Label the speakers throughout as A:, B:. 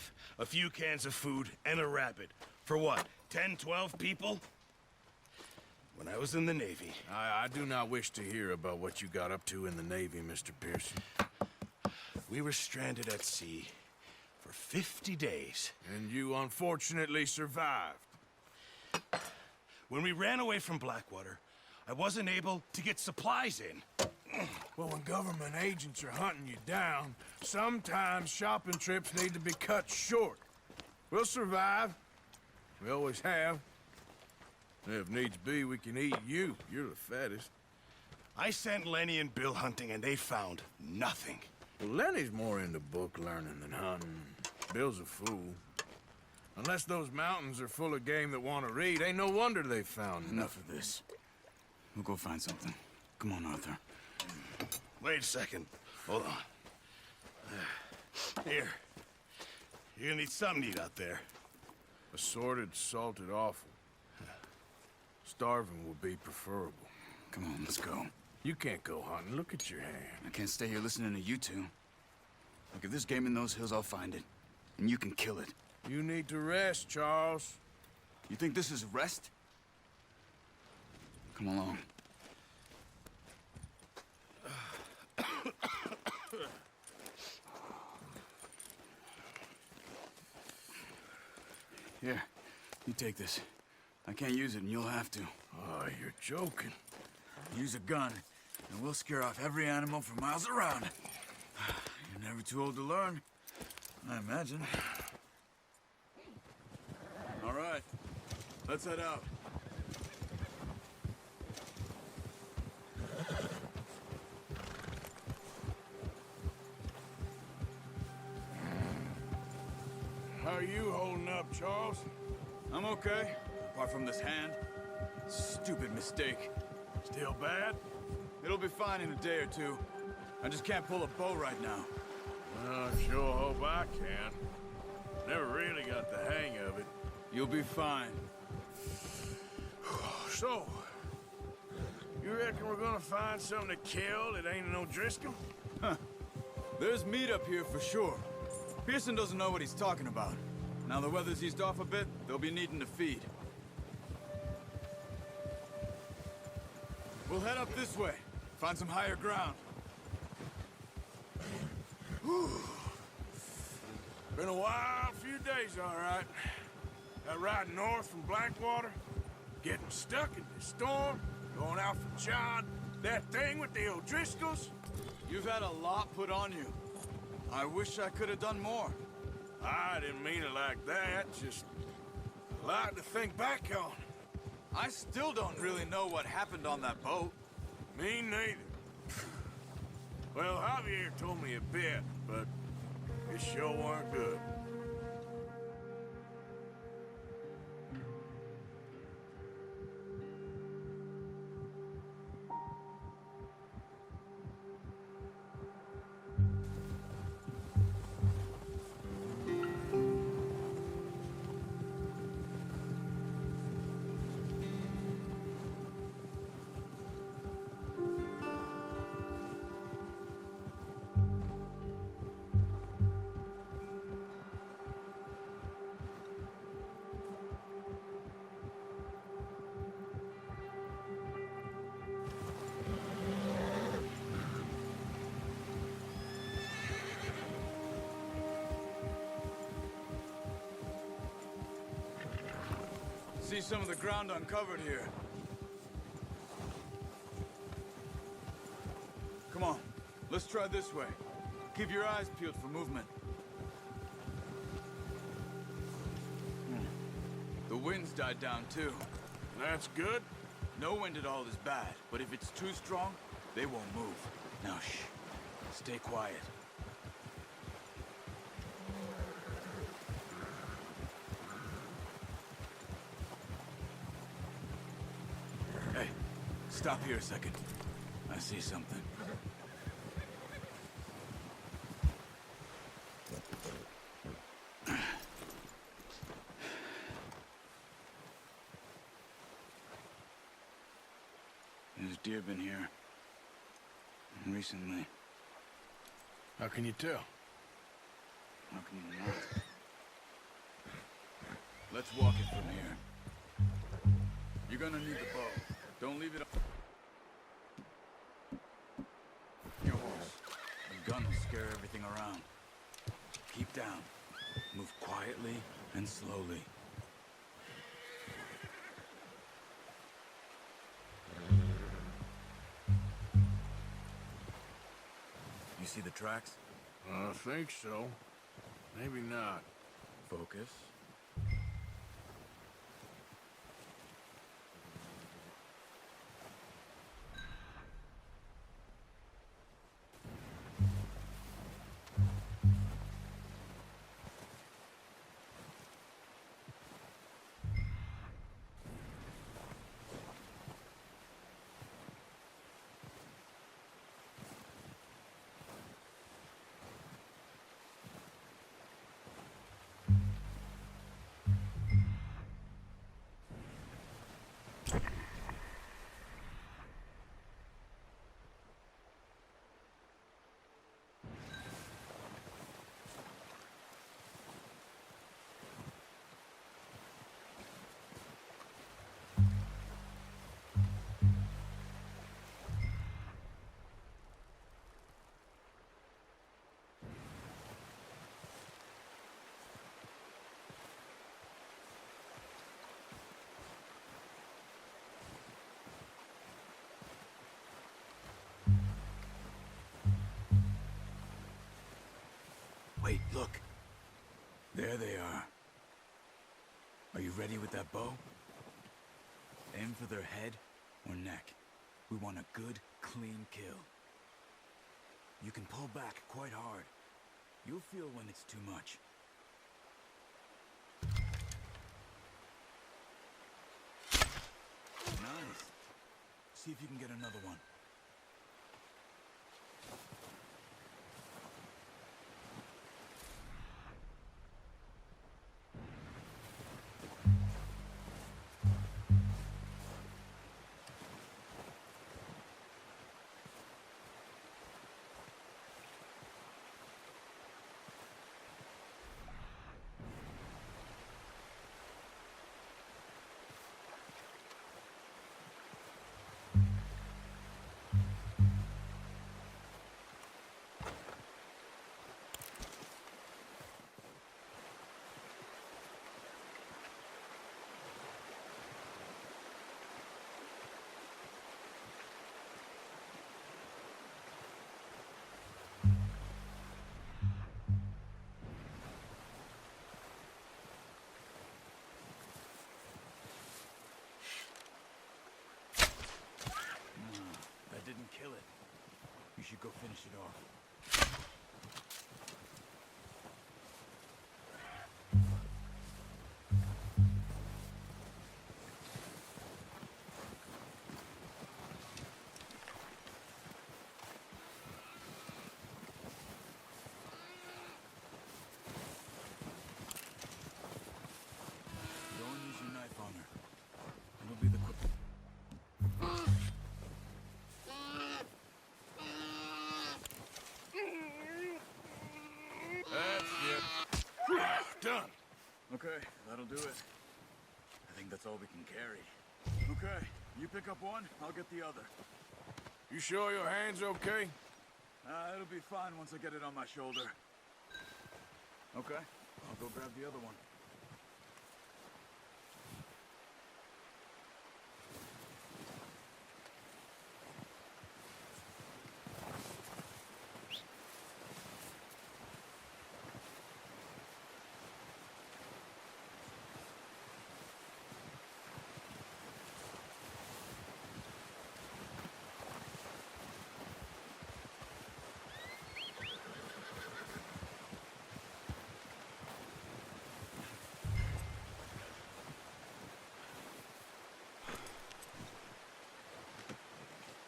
A: stuff. A few cans of food and a rabbit. For what, 10, 12 people? When I was in the Navy...
B: I do not wish to hear about what you got up to in the Navy, Mr. Pearson.
A: We were stranded at sea for 50 days.
B: And you unfortunately survived.
A: When we ran away from Blackwater, I wasn't able to get supplies in.
B: Well, when government agents are hunting you down, sometimes shopping trips need to be cut short. We'll survive. We always have. If needs be, we can eat you. You're the fattest.
A: I sent Lenny and Bill hunting, and they found nothing.
B: Well, Lenny's more into book learning than hunting. Bill's a fool. Unless those mountains are full of game that want to read, ain't no wonder they found
C: Enough of this. We'll go find something. Come on, Arthur.
A: Wait a second. Hold on. Here. You're gonna need something to eat out there.
B: Assorted, salted offal. Starving will be preferable.
C: Come on, let's go.
B: You can't go hunting. Look at your hand.
C: I can't stay here listening to you two. Look, if there's game in those hills, I'll find it. And you can kill it.
B: You need to rest, Charles.
C: You think this is rest? Come along. Here, you take this. I can't use it, and you'll have to.
B: Oh, you're joking.
C: Use a gun, and we'll scare off every animal for miles around. You're never too old to learn, I imagine. All right, let's head out.
B: How are you holding up, Charles?
C: I'm okay, apart from this hand. Stupid mistake.
B: Still bad?
C: It'll be fine in a day or two. I just can't pull a bow right now.
B: Well, I sure hope I can. Never really got the hang of it.
C: You'll be fine.
B: So, you reckon we're gonna find something to kill that ain't no Driscoll?
C: Huh. There's meat up here for sure. Pearson doesn't know what he's talking about. Now the weather's eased off a bit, they'll be needing to feed. We'll head up this way. Find some higher ground.
B: Been a wild few days, all right. That ride north from Blackwater, getting stuck in the storm, going out for John, that thing with the O'Driscolls.
C: You've had a lot put on you. I wish I could have done more.
B: I didn't mean it like that, just a lot to think back on.
C: I still don't really know what happened on that boat.
B: Me neither. Well, Javier told me a bit, but it sure weren't good.
C: See some of the ground uncovered here. Come on, let's try this way. Keep your eyes peeled for movement. The wind's died down too.
B: That's good.
C: No wind at all is bad, but if it's too strong, they won't move. Now shh, stay quiet. Hey, stop here a second. I see something. There's deer been here. Recently.
B: How can you tell?
C: How can you not? Let's walk it from here. You're gonna need the bow. Don't leave it up. Your horse. The gun will scare everything around. Keep down. Move quietly and slowly. You see the tracks?
B: I think so. Maybe not.
C: Focus. Wait, look. There they are. Are you ready with that bow? Aim for their head or neck. We want a good, clean kill. You can pull back quite hard. You'll feel when it's too much. Nice. See if you can get another one. Didn't kill it. You should go finish it off. Don't use your knife on her. It'll be the quick.
B: Done.
C: Okay, that'll do it. I think that's all we can carry. Okay, you pick up one, I'll get the other.
B: You sure your hand's okay?
C: It'll be fine once I get it on my shoulder. Okay, I'll go grab the other one.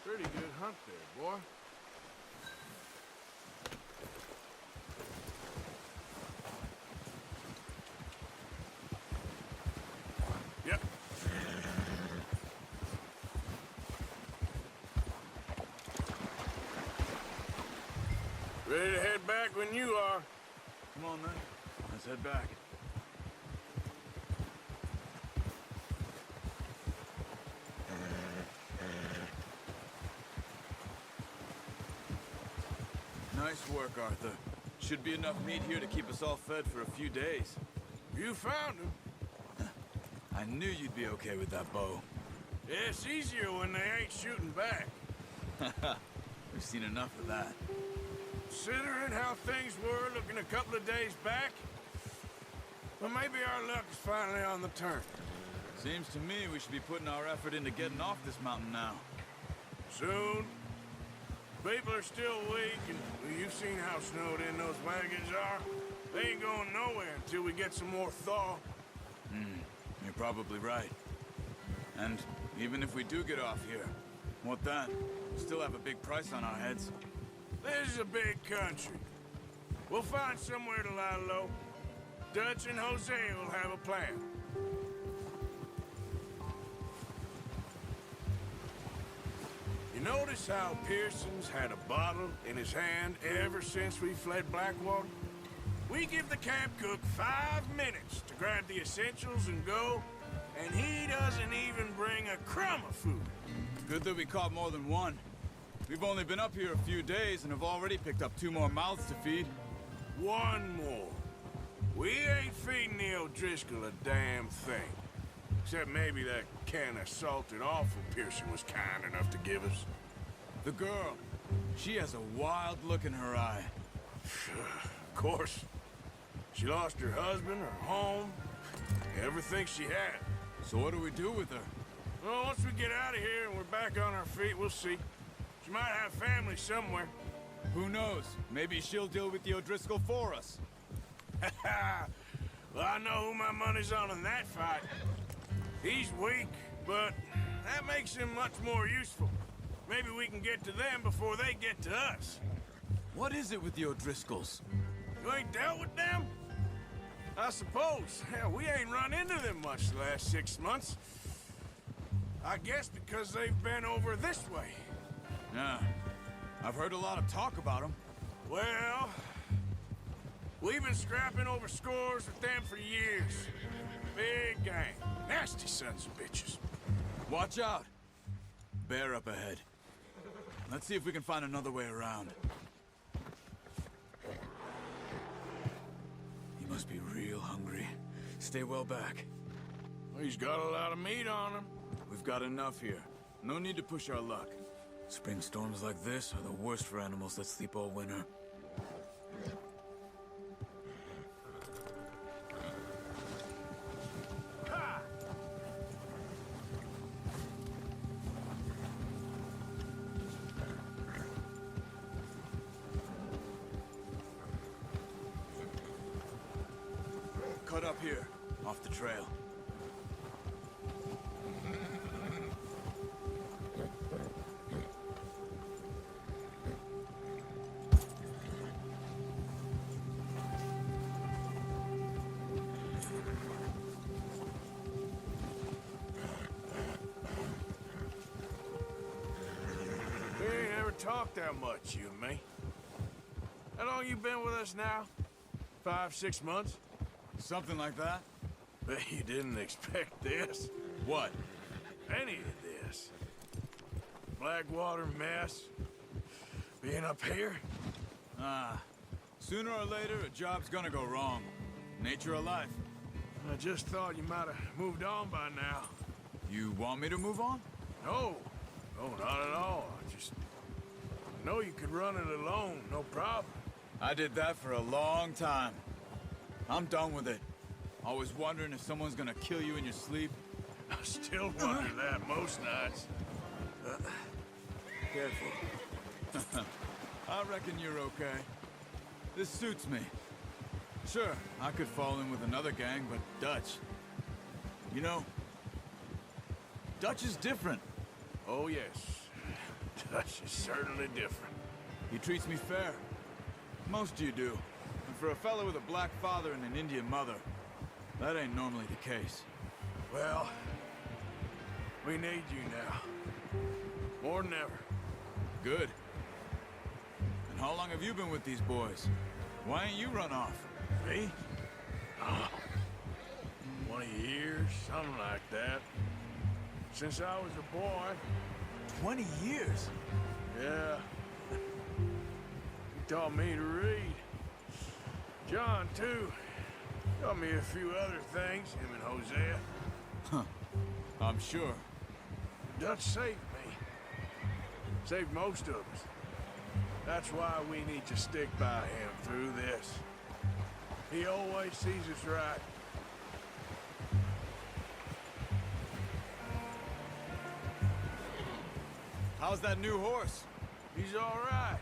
B: Pretty good hunt there, boy. Yep. Ready to head back when you are.
C: Come on, then. Let's head back. Nice work, Arthur. Should be enough meat here to keep us all fed for a few days.
B: You found him.
C: I knew you'd be okay with that bow.
B: Yeah, it's easier when they ain't shooting back.
C: We've seen enough of that.
B: Considering how things were looking a couple of days back, well, maybe our luck is finally on the turn.
C: Seems to me we should be putting our effort into getting off this mountain now.
B: Soon. People are still weak, and well, you've seen how snowed in those wagons are. They ain't going nowhere until we get some more thaw.
C: You're probably right. And even if we do get off here, what then? We still have a big price on our heads.
B: This is a big country. We'll find somewhere to lie low. Dutch and Jose will have a plan. You notice how Pearson's had a bottle in his hand ever since we fled Blackwater? We give the camp cook 5 minutes to grab the essentials and go, and he doesn't even bring a crumb of food.
C: Good that we caught more than one. We've only been up here a few days and have already picked up 2 more mouths to feed.
B: One more. We ain't feeding the O'Driscoll a damn thing. Except maybe that can of salted offal Pearson was kind enough to give us.
C: The girl, she has a wild look in her eye.
B: Of course. She lost her husband, her home, everything she had.
C: So what do we do with her?
B: Well, once we get out of here and we're back on our feet, we'll see. She might have family somewhere.
C: Who knows? Maybe she'll deal with the O'Driscoll for us.
B: Well, I know who my money's on in that fight. He's weak, but that makes him much more useful. Maybe we can get to them before they get to us.
C: What is it with the O'Driscolls?
B: You ain't dealt with them? I suppose. Hell, we ain't run into them much the last 6 months. I guess because they've been over this way.
C: Yeah. I've heard a lot of talk about them.
B: Well, we've been scrapping over scores with them for years. Big gang. Nasty sons of bitches.
C: Watch out! Bear up ahead. Let's see if we can find another way around. He must be real hungry. Stay well back.
B: Well, he's got a lot of meat on him.
C: We've got enough here. No need to push our luck. Spring storms like this are the worst for animals that sleep all winter. Cut up here, off the trail.
B: We ain't ever talked that much, you and me. How long you been with us now? 5, 6 months?
C: Something like that?
B: Bet you didn't expect this.
C: What?
B: Any of this. Blackwater mess. Being up here.
C: Sooner or later, a job's gonna go wrong. Nature of life.
B: I just thought you might have moved on by now.
C: You want me to move on?
B: No. No, not at all. I know you could run it alone, no problem.
C: I did that for a long time. I'm done with it. Always wondering if someone's gonna kill you in your sleep.
B: I still wonder that most nights.
C: Careful. I reckon you're okay. This suits me. Sure, I could fall in with another gang, but Dutch... You know, Dutch is different.
B: Oh, yes. Dutch is certainly different.
C: He treats me fair. Most of you do. And for a fellow with a black father and an Indian mother, that ain't normally the case.
B: Well, we need you now. More than ever.
C: Good. And how long have you been with these boys? Why ain't you run off?
B: Me? 20 years, something like that. Since I was a boy.
C: 20 years?
B: Yeah. taught me to read. John, too. Taught me a few other things, him and Hosea.
C: I'm sure.
B: Dutch saved me. Saved most of us. That's why we need to stick by him through this. He always sees us right.
C: How's that new horse?
B: He's all right.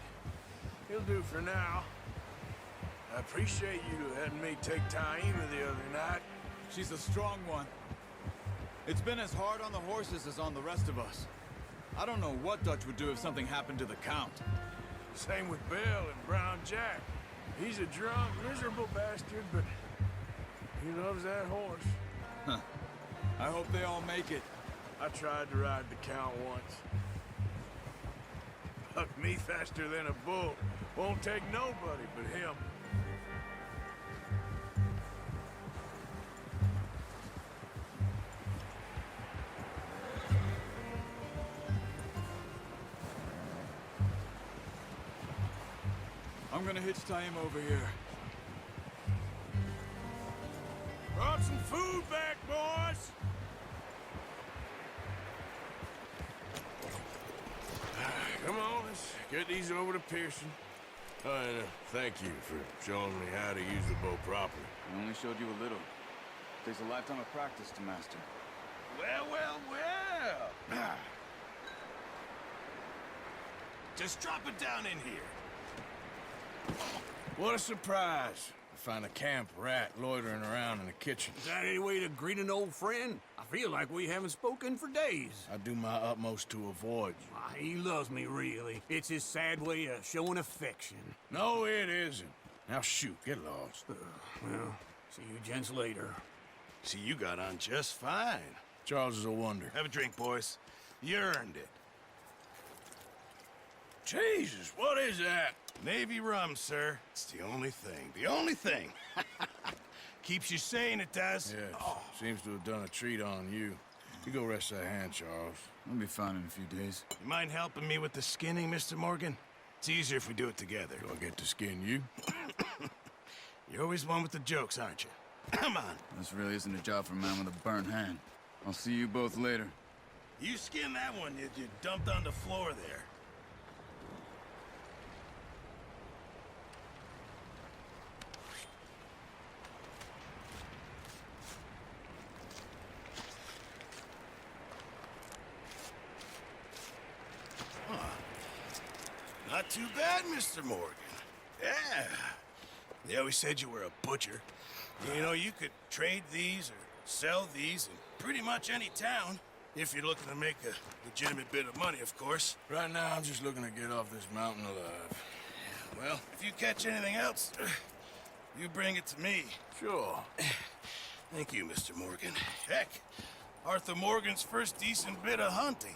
B: He'll do for now. I appreciate you letting me take Taima the other night.
C: She's a strong one. It's been as hard on the horses as on the rest of us. I don't know what Dutch would do if something happened to the Count.
B: Same with Bill and Brown Jack. He's a drunk, miserable bastard, but he loves that horse.
C: Huh. I hope they all make it.
B: I tried to ride the Count once. Bucked me faster than a bull. Won't take nobody but him.
C: I'm gonna hitch Taima over here.
B: Brought some food back, boys! Come on, let's get these over to Pearson. And thank you for showing me how to use the bow properly.
C: I only showed you a little. Takes a lifetime of practice to master.
A: Well, well, well. Just drop it down in here.
B: What a surprise. To find a camp rat loitering around in the kitchen.
D: Is that any way to greet an old friend? I feel like we haven't spoken for days.
B: I do my utmost to avoid you.
D: He loves me, really. It's his sad way of showing affection.
B: No, it isn't. Now shoot, get lost.
D: Well, see you gents later.
A: See, you got on just fine.
B: Charles is a wonder.
A: Have a drink, boys. You earned it.
B: Jesus, what is that?
A: Navy rum, sir. It's the only thing. The only thing. Keeps you sane, it does.
B: Yes, seems to have done a treat on you. You go rest that hand, Charles.
C: I'll be fine in a few days.
A: You mind helping me with the skinning, Mr. Morgan? It's easier if we do it together.
B: Do I get to skin you?
A: You're always one with the jokes, aren't you? Come on.
C: This really isn't a job for a man with a burnt hand. I'll see you both later.
A: You skin that one that you dumped on the floor there. Not too bad, Mr. Morgan. Yeah. They always said you were a butcher. You know, you could trade these or sell these in pretty much any town. If you're looking to make a legitimate bit of money, of course.
B: Right now, I'm just looking to get off this mountain alive.
A: Well, if you catch anything else, you bring it to me.
B: Sure.
A: Thank you, Mr. Morgan. Heck, Arthur Morgan's first decent bit of hunting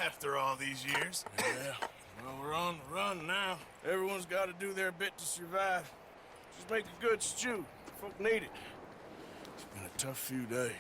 A: after all these years.
B: Yeah. Well, we're on the run now. Everyone's got to do their bit to survive. Just make a good stew. Folk need it. It's been a tough few days.